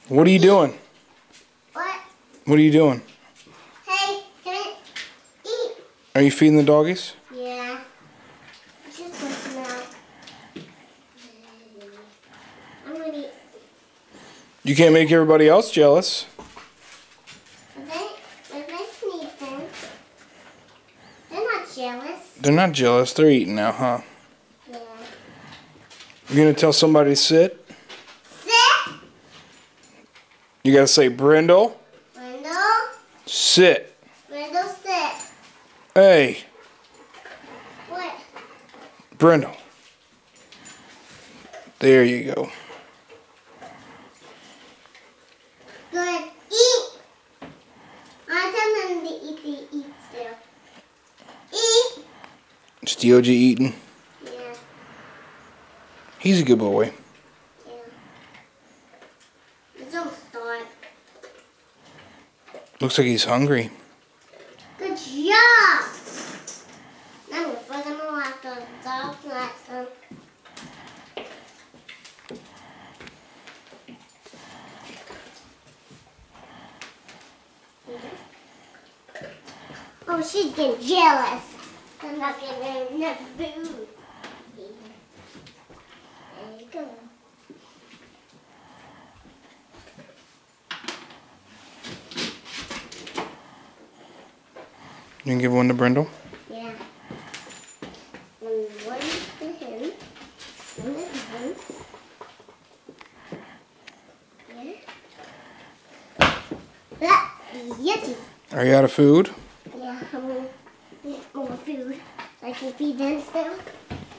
What are you doing? What? What are you doing? Hey, can I eat? Are you feeding the doggies? Yeah. Just put them out. I'm gonna eat. You can't make everybody else jealous. They can eat them. They're not jealous. They're not jealous. They're eating now, huh? Yeah. You're gonna tell somebody to sit? Sit. You gotta say, Brindle. Brindle. Sit. Brindle, sit. Hey. What? Brindle. There you go. Good. Eat. I tell them to eat still. Eat. It's D.O.G eating. Yeah. He's a good boy. Yeah. Don't start. Looks like he's hungry. Good job. Now I'm gonna throw them all out the dog next time. Oh, she's getting jealous. I'm not getting her enough food. There you go. You can give one to Brindle? Yeah. One to him. One to him. Yeah. Yucky. Are you out of food? Yeah, I'm gonna get more food so I can feed them still.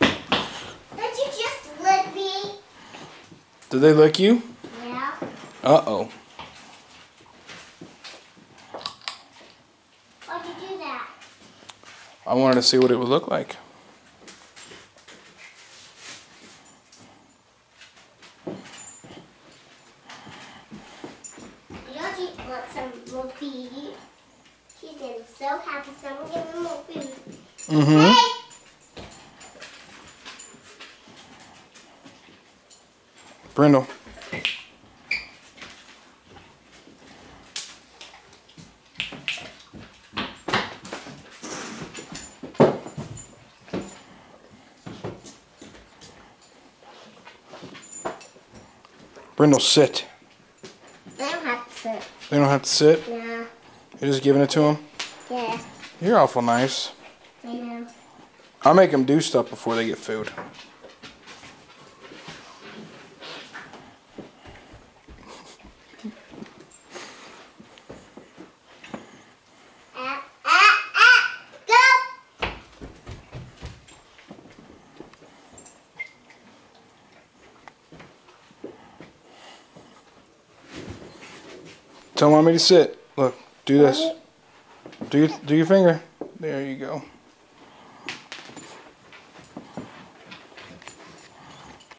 Don't you just lick me? Did they lick you? Yeah. Uh-oh. Why'd you do that? I wanted to see what it would look like. D.O.G wants some more feed. She's getting so happy, so I'm gonna give her more food. Mm-hmm. Hey! Brindle. Brindle, sit. They don't have to sit. They don't have to sit? Yeah. You're just giving it to them? Yeah. You're awful nice. I know. I make them do stuff before they get food. Go! Tell mommy to sit. Look, do this. Do your finger. There you go.